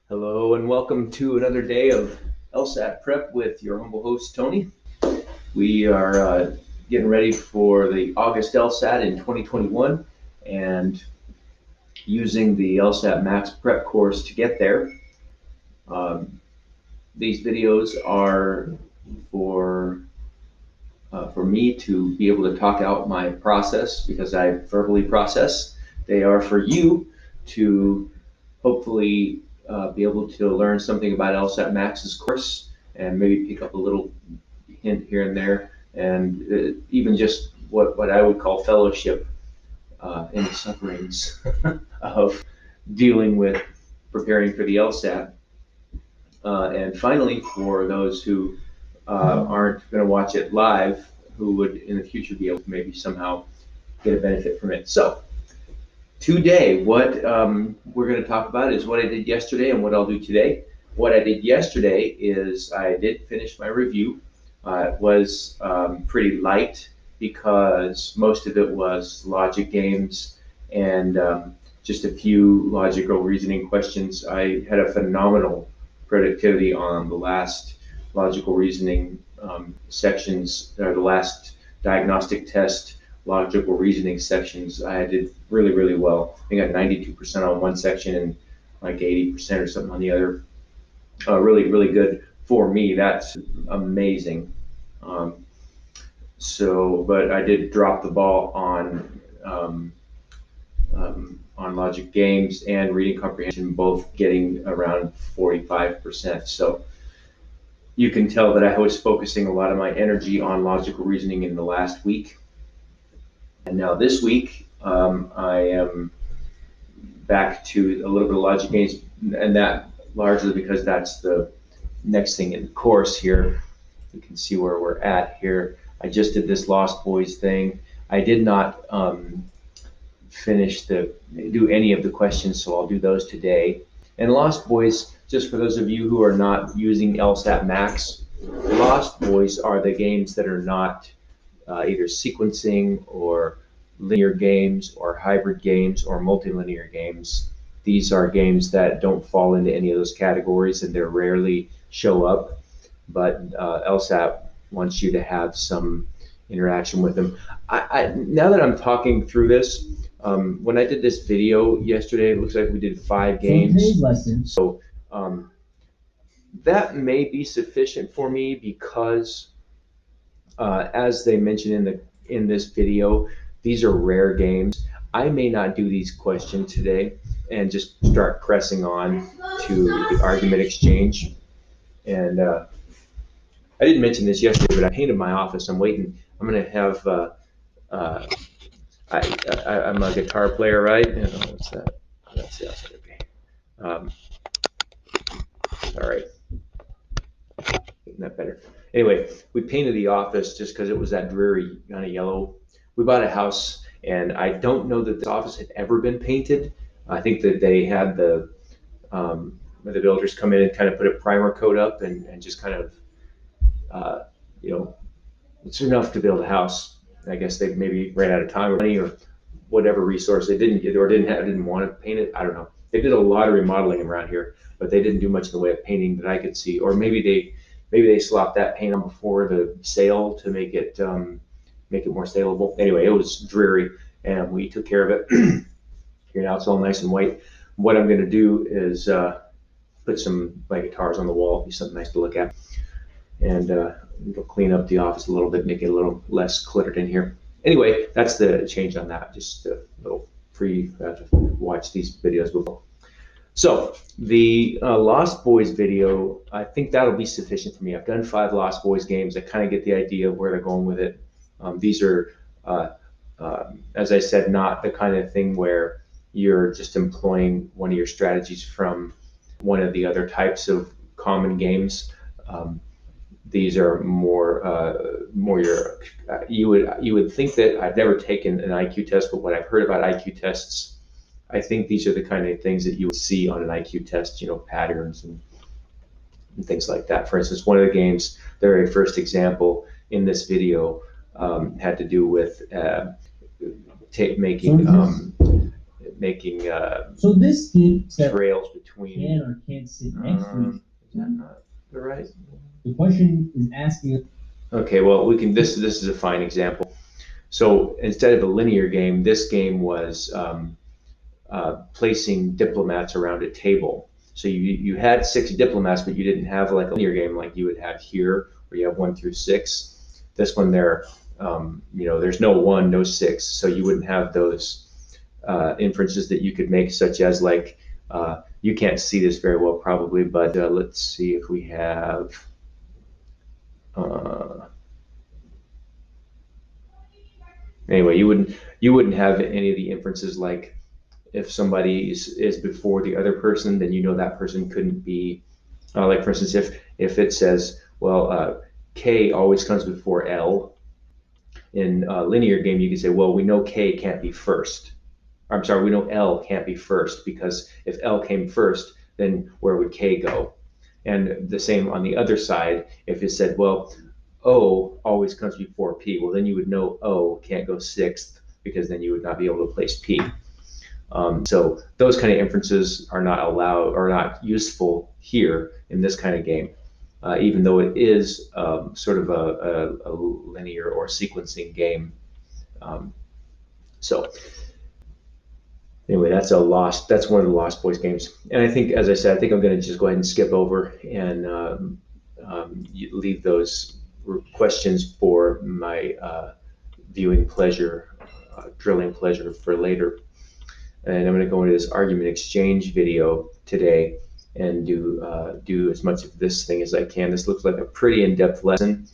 Hello and welcome to another day of LSAT prep with your humble host, Tony. We are getting ready for the August LSAT in 2021 and using the LSAT Max prep course to get there. These videos are for me to be able to talk out my process because I verbally process. They are for you to hopefully be able to learn something about LSAT Max's course and maybe pick up a little hint here and there, and even just what I would call fellowship in the sufferings of dealing with preparing for the LSAT. And finally, for those who aren't going to watch it live, who would in the future be able to maybe somehow get a benefit from it. So today, what we're going to talk about is what I did yesterday and what I'll do today. What I did yesterday is I did finish my review. It was pretty light because most of it was logic games and just a few logical reasoning questions. I had a phenomenal productivity on the last logical reasoning sections, or the last diagnostic test logical reasoning sections. I did really, really well. I got 92% on one section and like 80% or something on the other. Really, really good for me. That's amazing. But I did drop the ball on logic games and reading comprehension, both getting around 45%. So you can tell that I was focusing a lot of my energy on logical reasoning in the last week. And now this week, I am back to a little bit of logic games, and that largely because that's the next thing in the course here. You can see where we're at here. I just did this Lost Boys thing. I did not do any of the questions, so I'll do those today. And Lost Boys, just for those of you who are not using LSAT Max, Lost Boys are the games that are not either sequencing or linear games or hybrid games or multilinear games. These are games that don't fall into any of those categories and they rarely show up, but LSAT wants you to have some interaction with them. Now that I'm talking through this, when I did this video yesterday, it looks like we did 5 games. So that may be sufficient for me because as they mentioned in this video, these are rare games. I may not do these questions today and just start pressing on to the argument exchange. And I didn't mention this yesterday, but I painted my office. I'm waiting. I'm going to have, I'm a guitar player, right? What's that? That's the outside, okay. All right. Isn't that better? Anyway, we painted the office just because it was that dreary kind of yellow. We bought a house, and I don't know that the office had ever been painted. I think that they had the builders come in and kind of put a primer coat up and just kind of, it's enough to build a house. I guess they maybe ran out of time or money or whatever resource they didn't get or didn't want to paint it. I don't know. They did a lot of remodeling around here, but they didn't do much in the way of painting that I could see. Or maybe they slopped that paint on before the sale to make it more saleable. Anyway, it was dreary, and we took care of it. Here now it's all nice and white. What I'm going to do is put some my guitars on the wall, be something nice to look at, and it'll clean up the office a little bit, make it a little less cluttered in here. Anyway, that's the change on that. Just a little free to watch these videos before. So the Lost Boys video, I think that'll be sufficient for me. I've done 5 Lost Boys games. I kind of get the idea of where they're going with it. These are, as I said, not the kind of thing where you're just employing one of your strategies from one of the other types of common games. These are more your. You would think that I've never taken an IQ test, but what I've heard about IQ tests, I think these are the kind of things that you would see on an IQ test. Patterns and things like that. For instance, one of the games, the very first example in this video, had to do with making making So this student said trails between. can or can't sit next to each. Is that not the right? The question is asking. Okay, well, we can. This is a fine example. So instead of a linear game, this game was placing diplomats around a table. So you had 6 diplomats, but you didn't have like a linear game like you would have here, where you have 1 through 6. This one there's no 1, no 6, so you wouldn't have those inferences that you could make, such as like you can't see this very well probably, but let's see if we have. Uh, anyway, you wouldn't have any of the inferences like if somebody is before the other person, then you know that person couldn't be like for instance, if it says, well, K always comes before L in a linear game, you can say, well, we know K can't be first. I'm sorry, we know L can't be first because if L came first, then where would K go? And the same on the other side, if it said, well, O always comes before P, well, then you would know O can't go sixth because then you would not be able to place P. So those kind of inferences are not allowed or not useful here in this kind of game, even though it is sort of a linear or sequencing game. Um, so anyway, that's one of the Lost Boys games. And I think, as I said, I think I'm going to just go ahead and skip over and leave those questions for my viewing pleasure, drilling pleasure for later. And I'm going to go into this argument exchange video today and do as much of this thing as I can. This looks like a pretty in-depth lesson.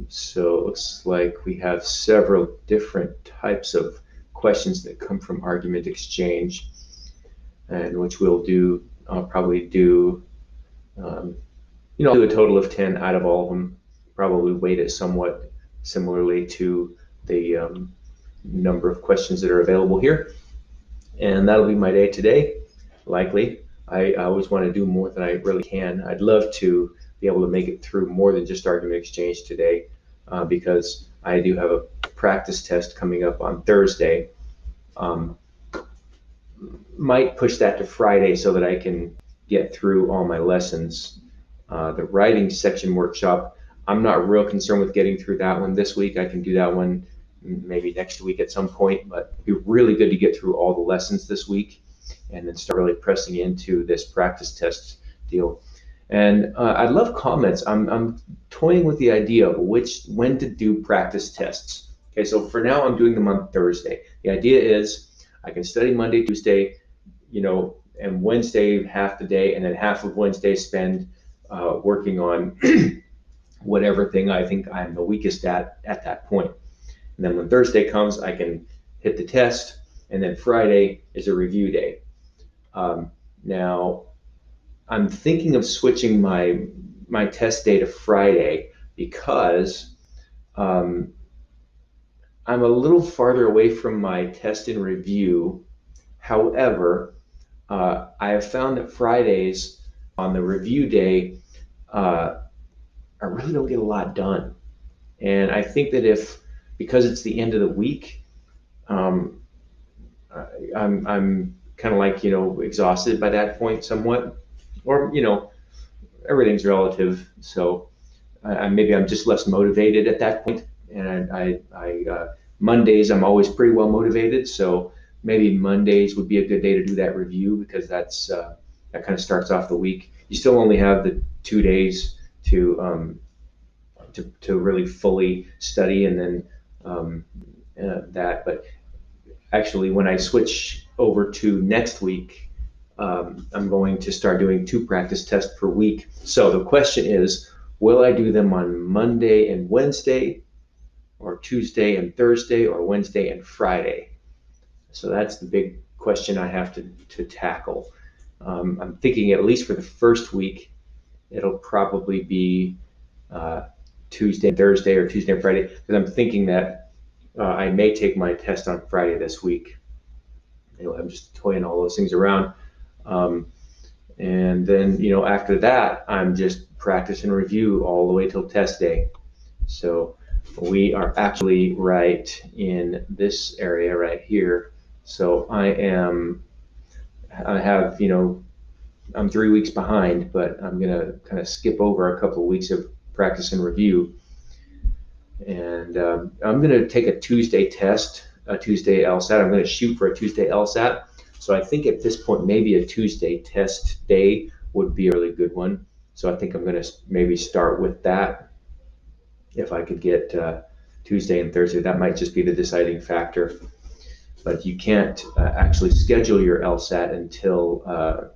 So it looks like we have several different types of questions that come from argument exchange, and which I'll probably do, do a total of 10 out of all of them, probably weight it somewhat similarly to the number of questions that are available here. And that'll be my day today, likely. I always want to do more than I really can. I'd love to be able to make it through more than just argument exchange today, because I do have a practice test coming up on Thursday. Might push that to Friday so that I can get through all my lessons. The writing section workshop, I'm not real concerned with getting through that one this week. I can do that one maybe next week at some point, but it'd be really good to get through all the lessons this week and then start really pressing into this practice test deal. And I'd love comments. I'm toying with the idea of when to do practice tests. Okay, so for now I'm doing them on Thursday. The idea is I can study Monday, Tuesday, and Wednesday half the day, and then half of Wednesday spend working on whatever thing I think I'm the weakest at that point. And then when Thursday comes, I can hit the test, and then Friday is a review day. Now, I'm thinking of switching my test day to Friday because I'm a little farther away from my test and review. However, I have found that Fridays on the review day, I really don't get a lot done. And I think that because it's the end of the week, I'm kind of like, exhausted by that point somewhat, or, everything's relative. So maybe I'm just less motivated at that point. And Mondays, I'm always pretty well motivated. So maybe Mondays would be a good day to do that review because that kind of starts off the week. You still only have the 2 days to really fully study, and then that. But actually, when I switch over to next week, I'm going to start doing 2 practice tests per week. So the question is, will I do them on Monday and Wednesday, or Tuesday and Thursday, or Wednesday and Friday? So that's the big question I have to tackle. I'm thinking at least for the first week, it'll probably be Tuesday and Thursday, or Tuesday and Friday, because I'm thinking that I may take my test on Friday this week. Anyway, I'm just toying all those things around. And then, after that, I'm just practice and review all the way till test day. So we are actually right in this area right here. So I have, I'm 3 weeks behind, but I'm gonna kind of skip over a couple of weeks of practice and review. And I'm gonna take a Tuesday test, a Tuesday LSAT. I'm gonna shoot for a Tuesday LSAT. So I think at this point, maybe a Tuesday test day would be a really good one. So I think I'm gonna maybe start with that. If I could get Tuesday and Thursday, that might just be the deciding factor. But you can't actually schedule your LSAT until I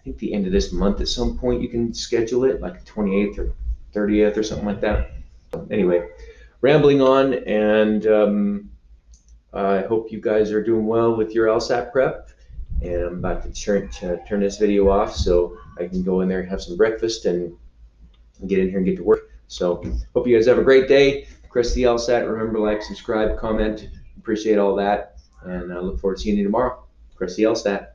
think the end of this month. At some point, you can schedule it, like 28th or 30th or something like that. Anyway, rambling on, and I hope you guys are doing well with your LSAT prep. And I'm about to turn this video off so I can go in there and have some breakfast and get in here and get to work. So hope you guys have a great day. Chris the LSAT. Remember, like, subscribe, comment. Appreciate all that. And I look forward to seeing you tomorrow. Chris the LSAT.